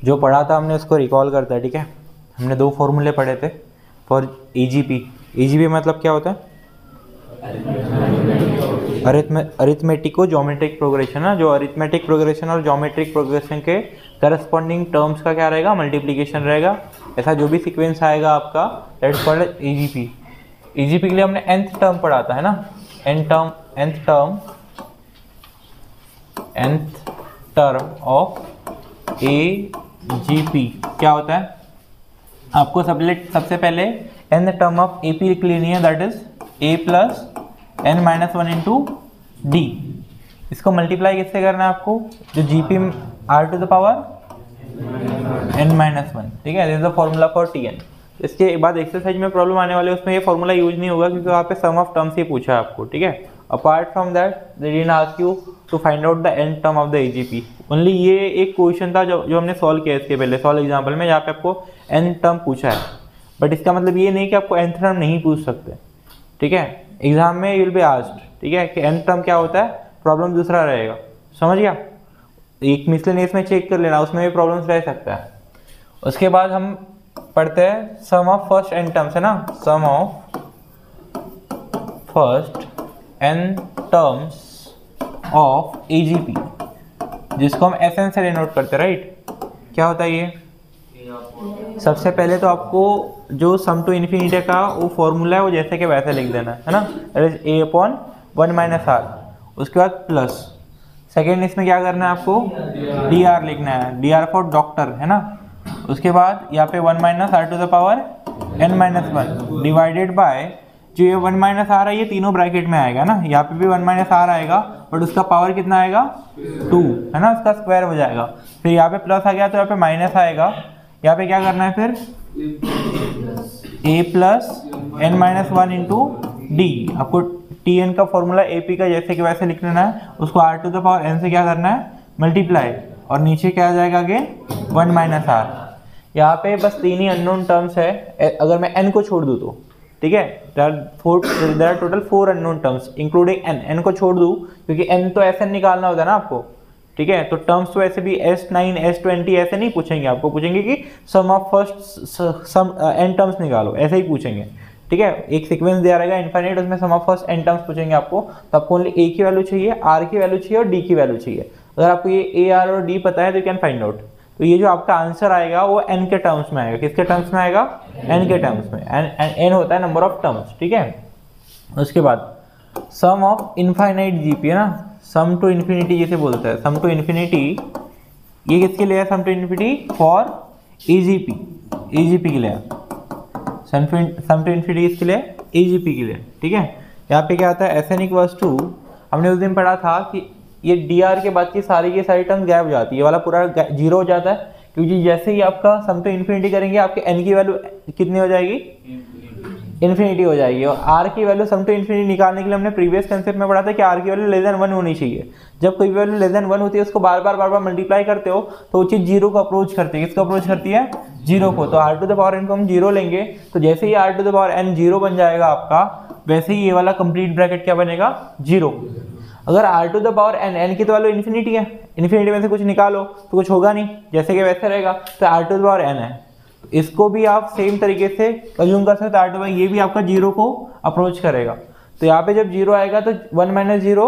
जो पढ़ा था हमने उसको रिकॉल करता है, ठीक है। हमने 2 फॉर्मूले पढ़े थे फॉर ईजीपी। ईजीपी मतलब क्या होता है? अरिथमेटिको ज्योमेट्रिक प्रोग्रेशन ना, जो अरिथमेटिक प्रोग्रेशन और ज्योमेट्रिक प्रोग्रेशन के करस्पॉन्डिंग टर्म्स का क्या रहेगा? मल्टीप्लिकेशन रहेगा। ऐसा जो भी सीक्वेंस आएगा आपका, दैट्स कॉल्ड ईजीपी। ईजीपी के लिए हमने nth टर्म पढ़ा था, है ना, nth टर्म ऑफ एजीपी क्या होता है? आपको सबसे पहले nth टर्म ऑफ एपी लिख लेनी है, that is a plus n minus 1 into D. इसको मल्टीप्लाई किससे करना है आपको? जो GP r to the power n minus 1, ठीक है। This is the formula for Tn। इसके बाद एक्सरसाइज में प्रॉब्लम आने वाले उसमें ये फॉर्मूला यूज नहीं होगा, क्योंकि वहाँ पे सम ऑफ टर्म्स ही पूछा है आपको, ठीक है। Apart from that they didn't ask you to find out the nth term of the AGP. Only ये एक क्वेश्चन था जो हमने सॉल्व किया इसके पहले सॉल्व एग्जाम्पल में, जहाँ पे आपको n टर्म पूछा है। बट इसका मतलब ये नहीं कि आपको nth टर्म नहीं पूछ सकते, ठीक है। एग्जाम में यू विल बी आस्क्ड, ठीक है, कि nth टर्म क्या होता है, प्रॉब्लम दूसरा रहेगा, समझ गया। एक मिसलेनियस में चेक कर लेना, उसमें भी प्रॉब्लम्स रह सकता है। उसके बाद हम पढ़ते हैं sum of first n terms, है ना, sum of first n terms of AGP, जिसको हम SN से डिनोट करते हैं, राइट। क्या होता है ये? सबसे पहले तो आपको जो सम टू इन्फिनिटी का वो फॉर्मूला है वो जैसे कि वैसे लिख देना है ना, a अपॉन 1 माइनस आर। उसके बाद प्लस सेकेंड इसमें क्या करना है आपको? dr लिखना है, dr फॉर डॉक्टर, है ना। उसके बाद यहाँ पे 1 minus R to the power n minus 1 divided by जो ये 1 माइनस आर है ये तीनों ब्रैकेट में आएगा ना, यहाँ पे भी 1 माइनस आर आएगा, बट उसका पावर कितना आएगा? 2, है ना, उसका स्क्वायर हो जाएगा। फिर यहाँ पे प्लस आ गया तो यहाँ पे माइनस आएगा। यहाँ पे क्या करना है फिर? a plus n minus 1 into D. आपको Tn का फॉर्मूला AP का जैसे कि वैसे लिख लेना है, उसको r to the power n से क्या करना है? मल्टीप्लाई, और नीचे क्या आ जाएगा अगेन? 1 minus are. यहाँ पे बस 3 ही अननोन टर्म्स है, अगर मैं n को छोड़ दूँ तो, ठीक है। There are total 4 unknown terms including n को छोड़ दूँ, क्योंकि n तो SN निकालना होता है ना आपको, ठीक है। तो टर्म्स तो ऐसे भी S9 S20 ऐसे नहीं पूछेंगे, आपको पूछेंगे कि sum of first sum n terms निकालो, ऐसे ही पूछेंगे, ठीक है। एक सीक्वेंस दिया रहेगा इनफाइनाइट, उसमें सम ऑफ फर्स्ट n टर्म्स पूछेंगे आपको, तो आपको ओनली a की वैल्यू चाहिए, r की वैल्यू चाहिए और d की वैल्यू चाहिए। अगर आपको ये a, r और d पता है तो यू कैन फाइंड आउट। तो ये जो आपका आंसर आएगा वो n के टर्म्स में आएगा। किसके टर्म्स में आएगा? n के टर्म्स में। n होता है नंबर ऑफ टर्म्स, ठीक है। उसके बाद सम ऑफ इनफाइनाइट जीपी, है ना, सम टू इन्फिनिटी जिसे बोलते हैं, सम टू इन्फिनिटी। ये किसके लिए है? Sum to infinity for EGP, EGP के लिए। सम टू इन्फिनिटी किसके लिए? ईजीपी के लिए, ठीक है। यहाँ पे क्या आता है? SN इक्वल्स टू, हमने उस दिन पढ़ा था कि ये dr के बाद की सारी टर्म गायब हो जाती है, ये वाला पूरा जीरो हो जाता है, क्योंकि जैसे ही आपका सम टू इन्फिनिटी करेंगे आपके n की वैल्यू कितनी हो जाएगी? इन्फिनिटी हो जाएगी। और r की वैल्यू सम टू इन्फिनिटी निकालने के लिए हमने प्रीवियस कंसेप्ट में पढ़ा था कि r की वैल्यू लेस देन 1 होनी चाहिए। जब कोई वैल्यू लेस देन 1 होती है उसको बार बार मल्टीप्लाई करते हो तो वो चीज़ जीरो को अप्रोच करती है। किसको अप्रोच करती है? जीरो को। तो r to the power n को हम जीरो लेंगे, तो जैसे ही r to the power n zero बन जाएगा आपका, वैसे ही ये वाला कंप्लीट ब्रैकेट क्या बनेगा? जीरो। अगर r to the power n की तो वैल्यू इन्फिनिटी है, इन्फिनिटी में से कुछ निकालो तो कुछ होगा नहीं, जैसे कि वैसे रहेगा। तो r to the power n है, इसको भी आप सेम तरीके से अज्यूम कर सकते हैं। ये भी आपका जीरो को अप्रोच करेगा, तो यहाँ पे जब जीरो आएगा तो 1 माइनस जीरो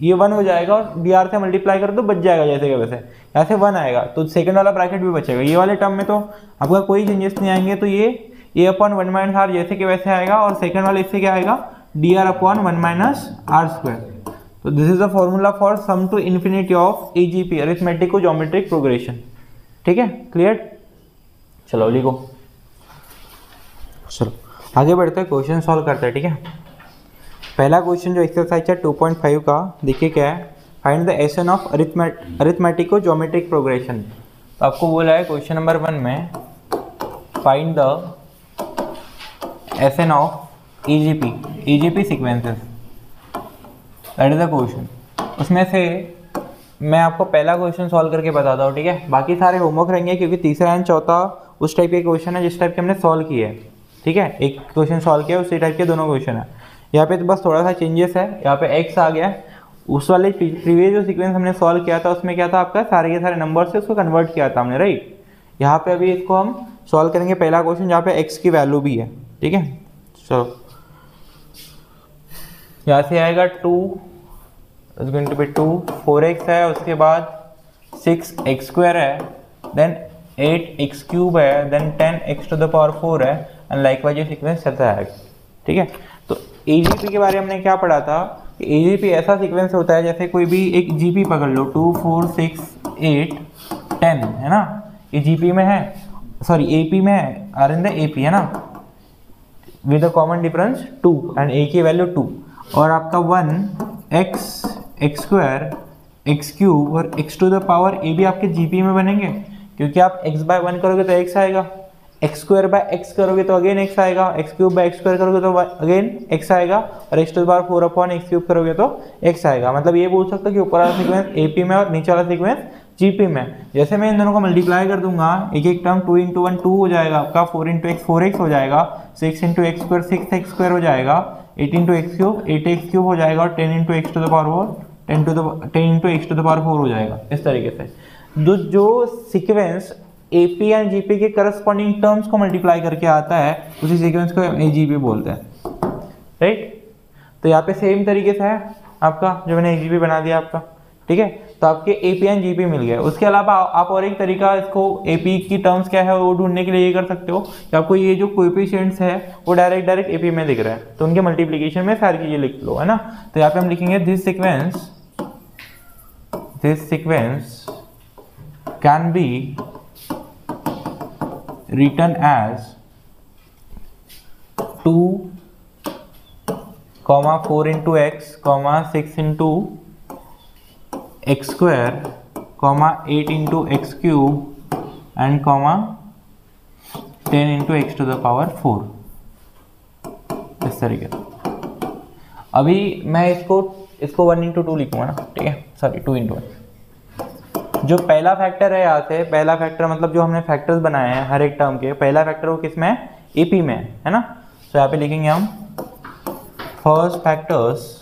ये 1 हो जाएगा, और dr से मल्टीप्लाई कर तो बच जाएगा जैसे कि वैसे। यहाँ से 1 आएगा तो सेकंड वाला ब्रैकेट भी बचेगा। ये वाले टर्म में तो आपका कोई चेंजेस नहीं आएंगे, तो ये a अपॉन 1 माइनस आर जैसे कि वैसे आएगा, और सेकंड वाले इससे क्या आएगा? dr upon 1 minus R square. तो this is the formula for sum to infinity of AGP, arithmetico geometric progression, ठीक है, क्लियर। चलो लिखो, चलो आगे बढ़ते हैं, क्वेश्चन सॉल्व करते हैं, ठीक है। पहला क्वेश्चन जो एक्सरसाइज है 2.5 का, देखिए क्या है, find the SN of arithmetico geometric progression. तो आपको बोला है क्वेश्चन नंबर 1 में find the SN of EGP sequences, that is the question. उसमें से मैं आपको पहला क्वेश्चन सॉल्व करके बताता हूँ, ठीक है। बाकी सारे होमवर्क रहेंगे, क्योंकि तीसरा एंड चौथा उस टाइप के क्वेश्चन है जिस टाइप के हमने सॉल्व किए हैं, ठीक है। एक क्वेश्चन सॉल्व किया उसी टाइप के दोनों क्वेश्चन है। यहाँ पे तो बस थोड़ा सा चेंजेस है, यहाँ पे x आ गया। उस वाले प्रीवियस जो सीक्वेंस हमने सॉल्व किया था उसमें क्या था आपका, सारे के सारे नंबर से उसको कन्वर्ट किया था हमने, राइट। यहाँ पे अभी इसको हम सॉल्व करेंगे पहला क्वेश्चन जहाँ पे x की वैल्यू भी है, ठीक है। चलो यहाँ से आएगा 2 is going to B 2, 4x है, उसके बाद 6x² है, देन 8x³ है, देन 10x⁴ है, एंड लाइकवाइज ये सीक्वेंस चलता है, ठीक है। तो AGP के बारे में हमने क्या पढ़ा था, AGP ऐसा सीक्वेंस होता है जैसे कोई भी एक GP पकड़ लो, 2 4 6 8 10 है ना, ये GP में है, सॉरी AP में है, आर इन द AP है ना, with a common difference 2 and A की वैल्यू 2, और आपका 1 x x² x³ और x⁴ भी आपके GP में बनेंगे, क्योंकि आप x/1 करोगे तो x आएगा, x²/x करोगे तो अगेन x आएगा, x³ x² करोगे तो अगेन x आएगा, और x⁴ करोगे तो x आएगा। मतलब ये बोल सकते हो कि ऊपर वाला सीक्वेंस AP में और नीचे वाला सीक्वेंस GP में। जैसे मैं इन दोनों को मल्टीप्लाई कर दूंगा, एक एक टर्म 2 × 1 2 हो जाएगा आपका, 4 × x 4x हो जाएगा, 6 × x² 6x² हो जाएगा, 8 × x³ 8x³ हो जाएगा, और 10 × x⁴ 10 × x⁴ हो जाएगा। इस तरीके से जो सीक्वेंस AP एंड GP के करस्पॉन्डिंग टर्म्स को मल्टीप्लाई करके आता है उसी सीक्वेंस को AGP बोलते हैं, राइट। तो यहाँ पे सेम तरीके से है आपका, जो मैंने AGP बना दिया आपका, ठीक है। तो आपके AP एंड GP मिल गए। उसके अलावा आप और एक तरीका इसको AP की टर्म्स क्या है वो ढूंढने के लिए ये कर सकते हो कि आपको ये जो कोएफिशिएंट्स है वो डायरेक्ट AP में दिख रहा है, तो उनके मल्टीप्लीकेशन में सारी चीजें लिख लो, है ना। तो यहाँ पे हम लिखेंगे this sequence can B written as 2, 4 × x, 6 × x², 8 × x³ and 10 × x⁴। इस तरीके से अभी मैं इसको 1 × 2 लिखूंगा ना, ठीक है, सॉरी 2 × 1। जो पहला फैक्टर है यहाँ से, पहला फैक्टर मतलब जो हमने फैक्टर्स बनाए हैं हर एक टर्म के, पहला फैक्टर वो किस में है, AP में है ना। तो यहाँ पे लिखेंगे हम first factors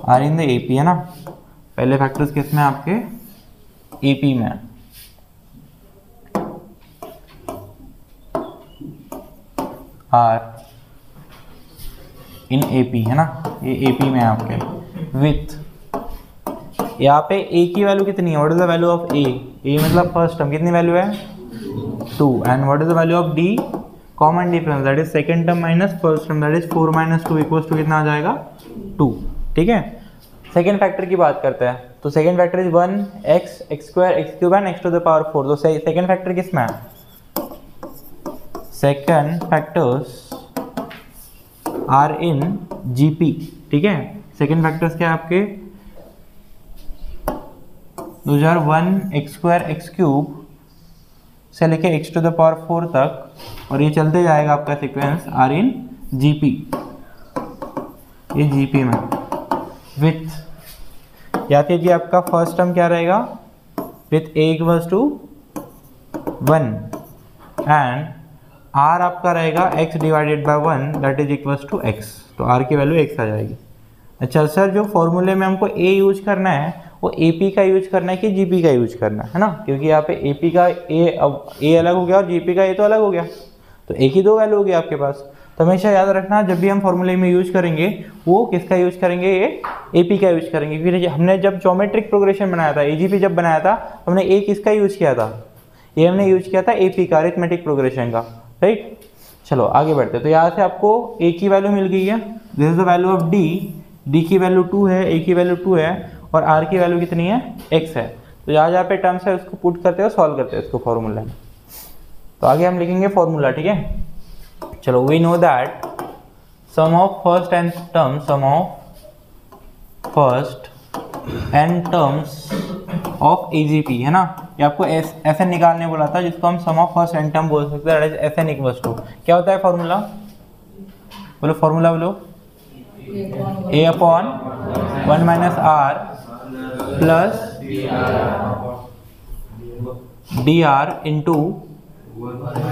are in the AP है ना, पहले फैक्टर्स किस में आपके AP में है। आर इन AP है ना, ये AP में है आपके, विथ यहाँ पे A की वैल्यू कितनी है, what is the value of A, मतलब फर्स्ट टर्म कितनी वैल्यू है 2, and what is the value of D, common difference that is second term minus first term, that is 4 - 2 equals to कितना आ जाएगा 2, ठीक है। सेकेंड फैक्टर की बात करते हैं, तो second factor is 1 x x² x³ and x⁴ तो सेकेंड फैक्टर किस में है, second factors are in GP, ठीक है। सेकेंड फैक्टर्स क्या है आपके, 1 x² x³ से लेके x⁴ तक, और ये चलते जाएगा आपका सीक्वेंस आर इन GP, ये GP में, विथ या जी आपका फर्स्ट टर्म क्या रहेगा, विथ A = 1 एंड R आपका रहेगा x/1 that is equals to x, तो R की वैल्यू x आ जाएगी। अच्छा सर, जो फॉर्मूले में हमको A यूज करना है वो AP का यूज करना है कि GP का यूज करना है ना, क्योंकि यहाँ पे AP का A अलग हो गया और GP का A तो अलग हो गया, तो एक ही दो वैल्यू हो गया आपके पास। तो हमेशा याद रखना जब भी हम फॉर्मूले में यूज करेंगे वो किसका यूज करेंगे, ये AP का यूज करेंगे। फिर हमने जब ज्योमेट्रिक प्रोग्रेशन बनाया था, AGP जब बनाया था, हमने A किसका यूज किया था, ये हमने यूज किया था AP का, अरिथमेटिक प्रोग्रेशन का, राइट। चलो आगे बढ़ते, तो यहाँ से आपको A की वैल्यू मिल गई है, this is the value of D की वैल्यू 2 है, A की वैल्यू 2 है, और R की वैल्यू कितनी है, x है। तो जहाँ पे टर्म्स है उसको पुट करते हो, सॉल्व करते हो इसको फॉर्मूला में। तो आगे हम लिखेंगे फॉर्मूला, ठीक है। चलो, we know that sum of first n terms of AGP है ना, ये आपको SN निकालने बोला था, जिसको हम sum of first n term बोल सकते हैं, that is SN equals to क्या होता है फॉर्मूला, बोलो फॉर्मूला बोलो, A/1 - R plus dr into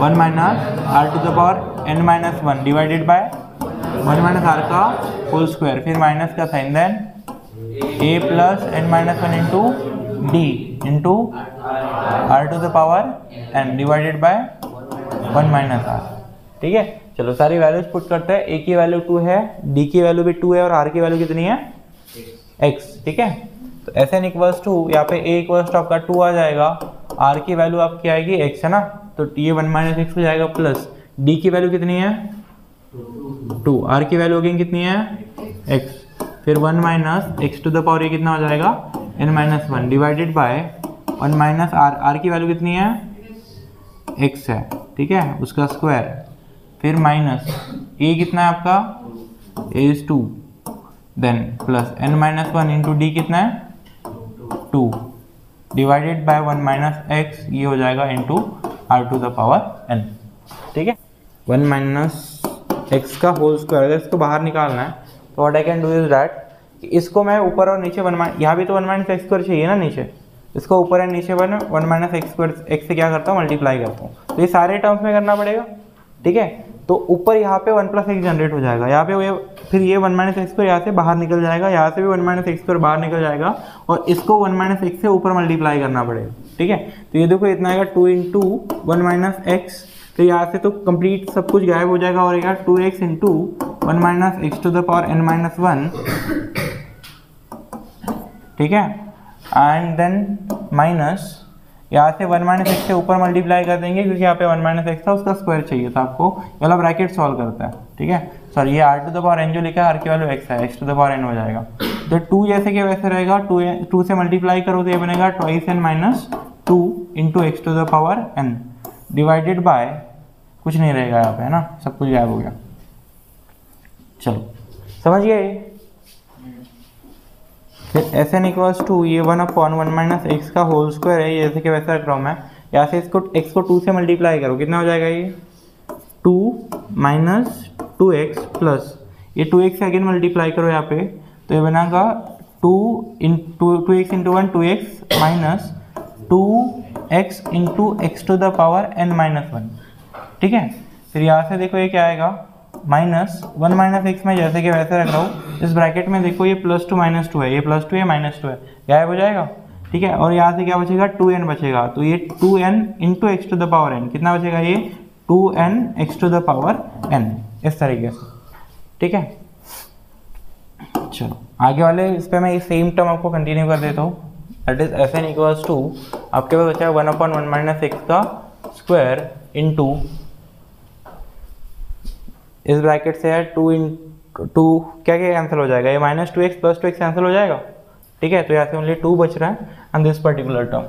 1 - r⁴ n - 1 divided by 1 minus R का होल स्क्वायर, फिर माइनस का sign, then A plus N minus one into D into R to the power N divided by 1 minus R. ठीक है, चलो सारी values put करते हैं। ए की वैल्यू 2 है, डी की वैल्यू भी 2 है और आर की वैल्यू कितनी है x। ठीक है, तो एस एन इक्वल्स टू यहाँ पे ए इक्वल्स टू आपका 2 आ जाएगा, आर की वैल्यू आपकी आएगी x है ना, तो ये 1 माइनस एक्स हो जाएगा, प्लस डी की वैल्यू कितनी है 2, आर की वैल्यू अगेन कितनी है x, फिर 1 minus x to the power ये कितना हो जाएगा n minus 1 divided by 1 minus R की वैल्यू कितनी है x है। ठीक है, उसका स्क्वायर, फिर माइनस ए कितना है आपका a is 2, then plus n minus 1 into D कितना है 2 डिवाइडेड बाय 1 माइनस एक्स, ये हो जाएगा into R to the power n। ठीक है, 1 माइनस एक्स का होल स्क्वायर, अगर इसको बाहर निकालना है तो what I can do is that, इसको मैं ऊपर और नीचे यहाँ भी तो 1 माइनस एक्स स्क्वायर चाहिए ना नीचे, इसको ऊपर एंड नीचे 1 माइनस एक्स स्क्वायर एक्स से क्या करता हूँ मल्टीप्लाई करता हूँ, तो ये सारे टर्म्स में करना पड़ेगा। ठीक है, तो ऊपर यहाँ पे 1 प्लस एक्स जनरेट हो जाएगा, यहाँ पे फिर ये 1 माइनस एक्स स्क्वायर यहाँ से बाहर निकल जाएगा, यहाँ से भी 1 माइनस एक्स स्क्वायर बाहर निकल जाएगा, और इसको 1 माइनस एक्स से ऊपर मल्टीप्लाई करना पड़ेगा। ठीक है, तो ये देखो इतना आएगा 2 इंटू 1 माइनस एक्स, तो यहाँ से तो कंप्लीट सब कुछ गायब हो जाएगा, और 2x into 1 minus x to the power n minus 1। ठीक है, एंड देन माइनस यहाँ से 1 माइनस एक्स से ऊपर मल्टीप्लाई कर देंगे, क्योंकि यहाँ पे 1 माइनस एक्स था उसका स्क्वायर चाहिए था आपको, वाला ब्रैकेट सॉल्व करता है। ठीक है, सॉरी ये r to the power n जो लिखा है r की वैल्यू x है, x to the power n हो जाएगा, तो 2 जैसे कि वैसे रहेगा, 2 से मल्टीप्लाई करो तो ये बनेगा 2n minus 2 into x to the power n divided by कुछ नहीं रहेगा यहाँ पे, है ना, सब कुछ गायब हो गया। चलो समझ गए। फिर एस एन इक्वल्स टू ये 1/1 माइनस एक्स का होल स्क्वायर है, जैसे कि वैसा रख रहा हूँ मैं, यहाँ से इसको x को 2 से मल्टीप्लाई करो, कितना हो जाएगा ये 2 माइनस 2x प्लस ये 2x से अगेन मल्टीप्लाई करो यहाँ पे, तो ये बनेगा 2x into 1 2x minus 2x into x to the power n minus 1। ठीक है, फिर यहाँ से देखो ये क्या आएगा माइनस 1 माइनस एक्स में जैसे कि वैसे रख रहा हूँ, इस ब्रैकेट में देखो ये +2 -2 है, ये +2 है -2 है, गायब हो जाएगा। ठीक है, और यहाँ से क्या बचेगा 2n बचेगा, तो ये 2n into x to the power n कितना बचेगा ये 2n X to the power n, इस तरीके से। ठीक है, चलो आगे वाले इस पर मैं ये सेम टर्म आपको कंटिन्यू कर देता हूँ, that is S N equals to आपके पास बचा 1/1 माइनस एक्स का स्क्वायर इंटू इस ब्रैकेट से है 2 इंटू क्या क्या कैंसिल हो जाएगा, ये -2x + 2x कैंसिल हो जाएगा। ठीक है, तो यहाँ से ओनली 2 बच रहा है, and this particular term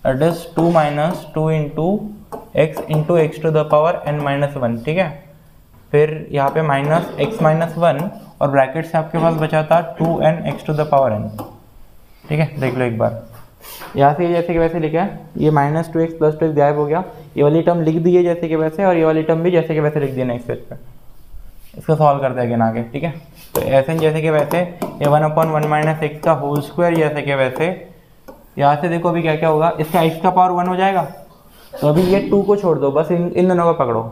that is 2 minus 2 into x to the power n minus 1। ठीक है, फिर यहाँ पे माइनस x माइनस 1 और ब्रैकेट से आपके पास बचा था 2n x to the power n। ठीक है, देख लो एक बार, यहाँ से जैसे कि वैसे लिखा है, ये -2x + 2x गायब हो गया, ये वाली टर्म लिख दी है जैसे कि वैसे, और ये वाली टर्म भी जैसे कि वैसे लिख दी है नेक्स्ट पेज पे। इसको सॉल्व करते हैं आगे। ठीक है, तो ऐसे जैसे कि वैसे ये 1/1 माइनस एक्स का होल स्क्वायर जैसे कि वैसे, यहाँ से देखो अभी क्या क्या होगा, इसका x का पावर 1 हो जाएगा, तो अभी ये 2 को छोड़ दो, बस इन दोनों को पकड़ो।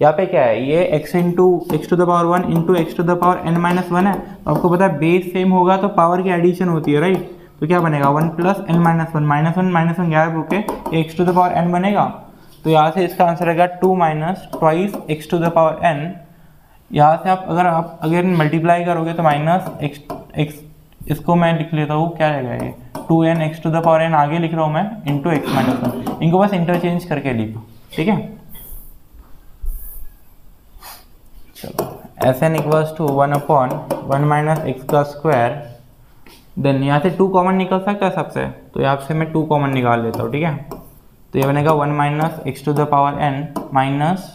यहाँ पे क्या है, ये x into x to the power 1 into x to the power n minus 1 है, तो आपको पता है बेस सेम होगा तो पावर की एडिशन होती है, राइट। तो क्या बनेगा 1 प्लस n माइनस 1 -1 गायब होके X to the power n बनेगा, तो यहाँ से इसका आंसर रहेगा 2 minus twice X to the power n। यहाँ से आप अगर मल्टीप्लाई करोगे तो माइनस एक्स, इसको मैं लिख लेता हूँ, क्या रहेगा ये 2n X to the power n आगे लिख रहा हूँ मैं इंटू एक्स माइनस 1, इनको बस इंटरचेंज करके लिखो। ठीक है, चलो S N equals to 1/1 minus x का स्क्वायर, देन यहाँ से 2 कॉमन निकल सकता है सबसे, तो यहाँ से मैं 2 कॉमन निकाल लेता हूँ। ठीक है, तो ये बनेगा 1 minus x to the power n minus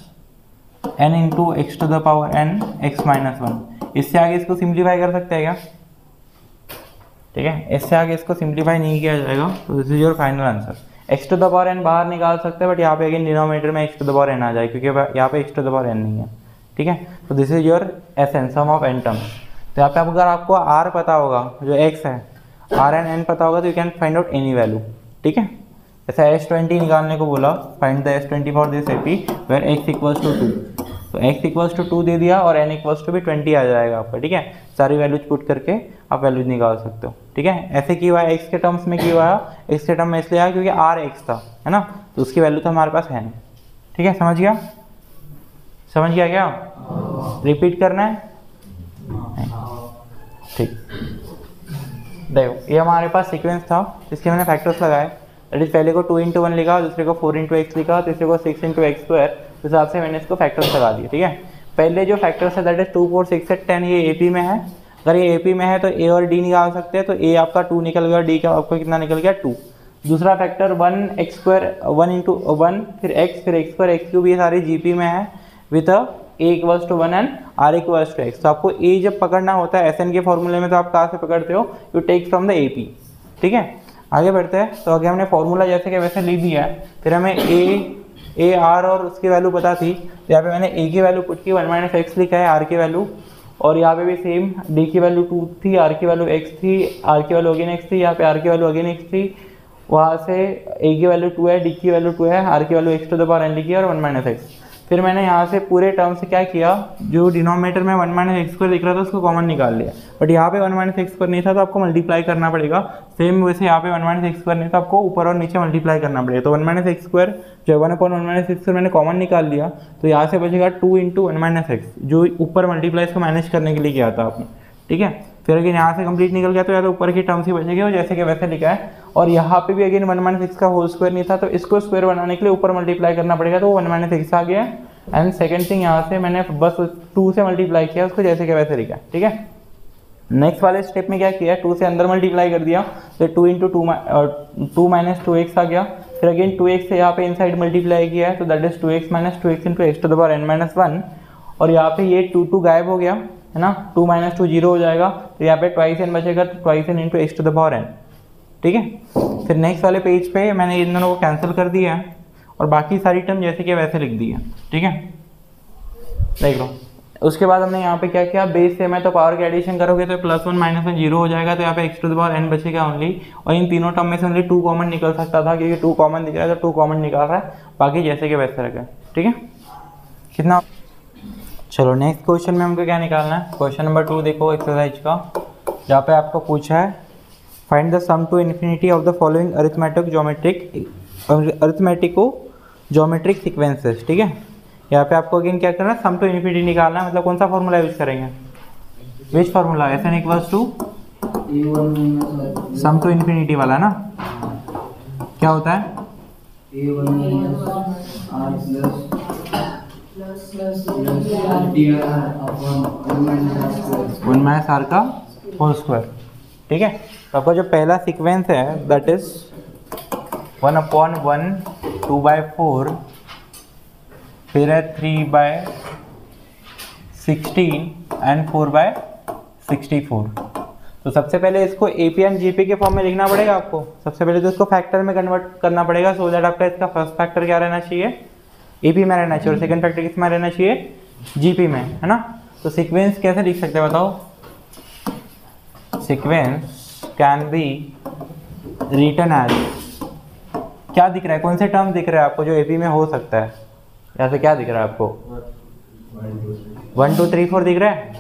n into x to the power n x minus 1। इससे आगे इसको सिंप्लीफाई कर सकते हैं क्या? ठीक है, इससे आगे इसको सिंप्लीफाई नहीं किया जाएगा, तो this is your final answer. X to the power n बाहर निकाल सकते हैं, बट यहाँ पे अगेन डिनोमिनेटर में x to the power n आ जाए, क्योंकि यहाँ पे x to the power n नहीं है। ठीक है, तो this is your SN sum of n terms. तो यहाँ पे अगर आपको r पता होगा, जो x है, r एंड n पता होगा, तो you can find out any value. ठीक है, जैसे S20 निकालने को बोला, find the S20 for this AP where x equals to 2। तो x इक्वल्स टू 2 दे दिया और n इक्वल्स टू भी 20 आ जाएगा आपका, ठीक है। सारी वैल्यूज पुट करके आप वैल्यूज निकाल सकते हो, ठीक है। ऐसे किया हुआ है, x के टर्म्स में किया हुआ है, x के टर्म में इसलिए आया क्योंकि r x था, है ना, तो उसकी वैल्यू तो हमारे पास है नहीं, ठीक है। समझ गया, समझ गया क्या? रिपीट करना है, ठीक। देखो ये हमारे पास सीक्वेंस था जिसके मैंने फैक्टर्स लगाए, दैट इज पहले को 2 into 1 लिखा, दूसरे को 4 into x लिखा, तीसरे को 6 into x स्क्वायर, उस हिसाब से मैंने इसको फैक्टर्स लगा दिए, ठीक है। पहले जो फैक्टर्स है दैट इज 2 4 6 8 10, ये AP में है। अगर ये AP में है तो A और D निकाल सकते हैं, तो A आपका 2 निकल गया, D का आपको कितना निकल गया 2। दूसरा फैक्टर 1 x स्क्वायर 1 into 1 फिर x फिर x स्क्वायर x क्यूब, ये सारे GP में है with a equals to 1 and r equals to x। तो आपको a जब पकड़ना होता है SN के फॉर्मूले में तो आप कहाँ से पकड़ते हो, you take from the AP, ठीक है। आगे बढ़ते हैं, तो आगे हमने फॉर्मूला जैसे कि वैसे लिख दिया है, फिर हमें a r और उसकी वैल्यू पता थी, तो यहाँ पे मैंने a की वैल्यू पुट की 1 - x लिखा है, r की वैल्यू, और यहाँ पे भी सेम d की वैल्यू 2 थी, r की वैल्यू x थी, r की वैल्यू अगेन x थी, यहाँ पे r की वैल्यू अगेन x थी, वहाँ से a की वैल्यू 2 है, d की वैल्यू 2 है, r की value x to the power n लिखी है और 1 - x। फिर मैंने यहाँ से पूरे टर्म से क्या किया, जो डिनोमिनेटर में 1 - x स्क्वायर दिख रहा था उसको कॉमन निकाल लिया, बट यहाँ पे 1 - x स्क्वायर नहीं था तो आपको मल्टीप्लाई करना पड़ेगा। सेम वैसे यहाँ पे 1 - x स्क्वायर नहीं था, आपको ऊपर और नीचे मल्टीप्लाई करना पड़ेगा। तो 1 - x स्क्वायर जो 1/1 - x स्क्वायर मैंने कॉमन निकाल लिया, तो यहाँ से बचेगा 2 into 1 - x, जो ऊपर मल्टीप्लाई इसको मैनेज करने के लिए किया था आपने, ठीक है। फिर अगेन यहाँ से कंप्लीट निकल गया तो या तो ऊपर की टर्म्स ही बचेगी और जैसे कि वैसे लिखा है, और यहाँ पे भी अगेन 1 - x का होल स्क्वायर नहीं था, तो इसको स्क्वायर बनाने के लिए ऊपर मल्टीप्लाई करना पड़ेगा, तो 1 - x आ गया। एंड सेकंड थिंग यहाँ से मैंने बस 2 से मल्टीप्लाई किया, उसको जैसे कि वैसे लिखा, ठीक है। नेक्स्ट वाले स्टेप में क्या किया, 2 से अंदर मल्टीप्लाई कर दिया, तो 2 into 2 - 2x आ गया। फिर अगेन 2x से यहाँ पे इनसाइड मल्टीप्लाई किया है, तो that is 2x - 2x into x to the power n - 1, और यहाँ पे ये 2 गायब हो गया, है ना, 2 - 2 0 हो जाएगा, तो यहाँ पे 2n बचेगा, तो 2n into x to the power n, ठीक है। फिर नेक्स्ट वाले पेज पे मैंने इन दोनों को कैंसिल कर दिया है और बाकी सारी टर्म जैसे कि वैसे लिख दी है, ठीक है। देख लो, उसके बाद हमने यहाँ पे क्या किया, बेस सेम है तो पावर के एडिशन करोगे तो +1 - 1 0 हो जाएगा, तो यहाँ पे x to the power n बचेगा ओनली, और इन तीनों टर्म में से ओनली 2 कॉमन निकल सकता था, क्योंकि 2 कॉमन दिख रहा है तो 2 कॉमन निकाल रहा है, बाकी जैसे कि वैसे रखा है, ठीक है। कितना, चलो नेक्स्ट क्वेश्चन में हमको क्या निकालना है, क्वेश्चन नंबर 2 देखो एक्सरसाइज का, जहाँ पे आपको पूछा है find the sum to infinity of the following arithmetico geometric sequences, ठीक है। यहाँ पे आपको अगेन क्या करना है, सम टू इन्फिनिटी निकालना है, मतलब कौन सा फॉर्मूला यूज करेंगे, which formula, SN equals to sum to infinity वाला ना, क्या होता है, वन माइनस r का होल स्क्वायर, ठीक है। तो आपका जो पहला सीक्वेंस है दैट इज 1/1 2/4, फिर है 3/16 एंड 4/64। तो सबसे पहले इसको AP एंड GP के फॉर्म में लिखना पड़ेगा आपको, सबसे पहले तो इसको फैक्टर में कन्वर्ट करना पड़ेगा, सो दैट आपका इसका फर्स्ट फैक्टर क्या रहना चाहिए, AP में रहना चाहिए, और सेकंड फैक्टर किस में रहना चाहिए, GP में, है ना। तो सीक्वेंस कैसे लिख सकते हैं बताओ, sequence can be written as, क्या दिख रहा है, कौन से टर्म दिख रहा है आपको जो AP में हो सकता है, यहाँ से क्या दिख रहा है आपको, 1 2 3 4 दिख रहा है,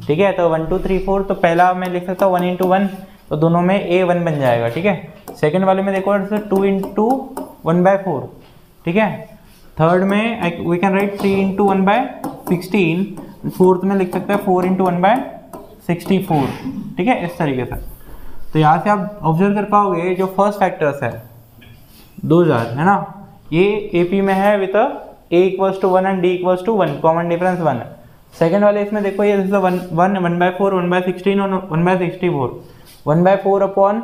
ठीक है। तो 1 2 3 4, तो पहला मैं लिख सकता हूँ 1 into 1, तो दोनों में A 1 बन जाएगा, ठीक है। सेकंड वाले में देखो 2 into 1/4, ठीक है। थर्ड में we can write 3 into 1/16, fourth में लिख सकते हैं 4 into 1/64, ठीक है, इस तरीके से। तो यहाँ से आप ऑब्जर्व कर पाओगे जो फर्स्ट फैक्टर्स है 2000, है ना, ये AP में है with A equals to 1 and D equals to 1, common difference 1 है। सेकंड वाले इसमें देखो ये 1 1/4 1/16 और 1/64, 1/4 अपॉन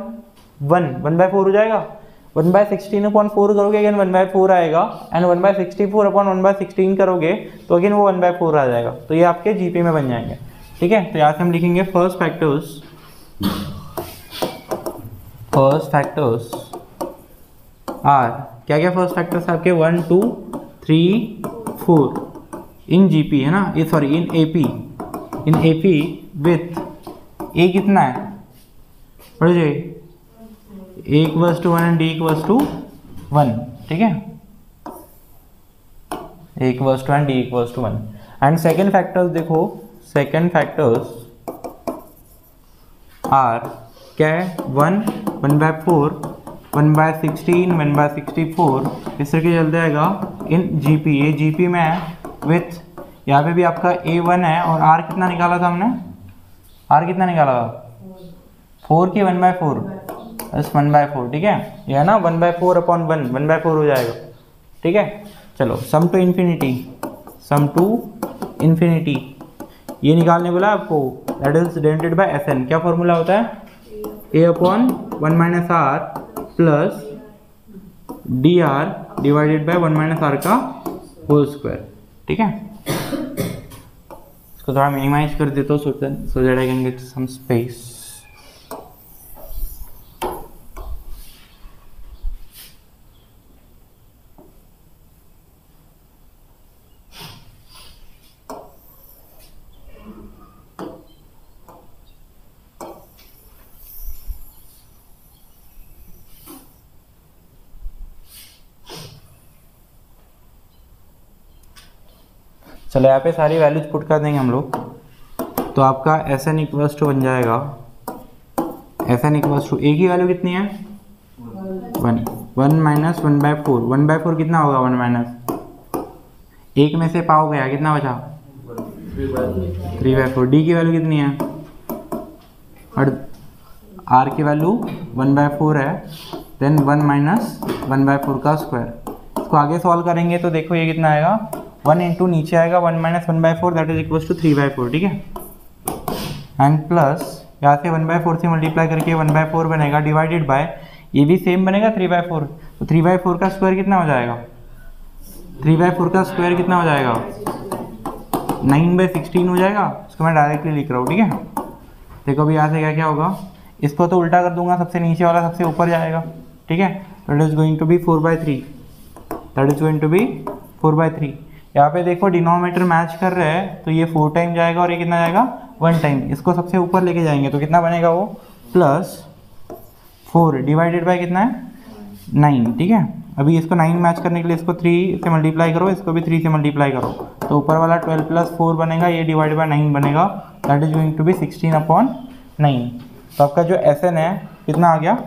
1/4 हो जाएगा, 1/16 अपॉन 4 करोगे अगेन 1/4 आएगा, एंड 1/64 अपॉन 1/16 करोगे तो अगेन वो 1/4 आ जाएगा, तो ये आपके GP में बन जाएंगे, ठीक है। तो यहाँ से हम लिखेंगे फर्स्ट फैक्टर्स आर, क्या क्या फर्स्ट फैक्टर्स आपके 1 2 3 4 इन GP, है ना, ये sorry in AP with A कितना है, पढ़ जाइए, A equals to 1 and D equals to 1, ठीक है, A equals to 1 D equals to 1। And second factors देखो, सेकेंड फैक्टर्स आर क्या है, 1/4, 1/16, 1/64, इस तरह के चल जाएगा इन जीपी। ये जीपी में है विथ, यहाँ पे भी आपका A1 है और R कितना निकाला था हमने, R कितना निकाला था 4 की 1/4 बस 1/4, ठीक है। यह है ना 1/4/1, 1/4 हो जाएगा, ठीक है। चलो sum to infinity, sum to infinity ये निकालने बोला आपको, that is denoted by Sn। क्या फॉर्मूला होता है, A/1 - R plus dr divided by 1 - R का होल स्क्वायर, ठीक है। इसको थोड़ा मिनिमाइज कर देता हूँ so that I can get some space. चलो यहाँ पे सारी वैल्यूज पुट कर देंगे हम लोग, तो आपका Sn इक्वल्स टू बन जाएगा, Sn इक्वल्स टू A की वैल्यू कितनी है 1, 1 - 1/4, 1/4 कितना होगा 1 माइनस, एक में से पाव गया कितना बचा 3/4। D की वैल्यू कितनी है, और R की वैल्यू 1/4 है, देन 1 - 1/4 का स्क्वायर। इसको आगे सॉल्व करेंगे तो देखो ये कितना आएगा, 1 इंटू नीचे आएगा 1 - 1/4 दैट इज इक्वल्स टू 3/4, ठीक है। एंड प्लस यहाँ से 1/4 से मल्टीप्लाई करके 1/4 बनेगा, डिवाइडेड बाय ये भी सेम बनेगा 3/4, तो 3/4 का स्क्वायर कितना हो जाएगा, 3/4 का स्क्वायर कितना हो जाएगा 9/16 हो जाएगा। इसको मैं डायरेक्टली लिख रहा हूँ, ठीक है। देखो अभी यहाँ से क्या क्या होगा, इसको तो उल्टा कर दूंगा, सबसे नीचे वाला सबसे ऊपर जाएगा, ठीक है। That is going to be 4/3, that is going to be 4/3। यहाँ पे देखो डिनोमिनेटर मैच कर रहे हैं, तो ये 4 टाइम जाएगा और ये कितना जाएगा 1 टाइम। इसको सबसे ऊपर लेके जाएंगे तो कितना बनेगा वो +4 डिवाइडेड बाय कितना है 9, ठीक है। अभी इसको 9 मैच करने के लिए इसको 3 से मल्टीप्लाई करो, इसको भी 3 से मल्टीप्लाई करो, तो ऊपर वाला 12 + 4 बनेगा, ये डिवाइड बाय 9 बनेगा, that is going to be 16/9। तो आपका जो Sn है कितना आ गया,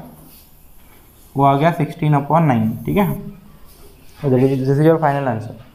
वो आ गया 16/9, ठीक है। This is your final answer.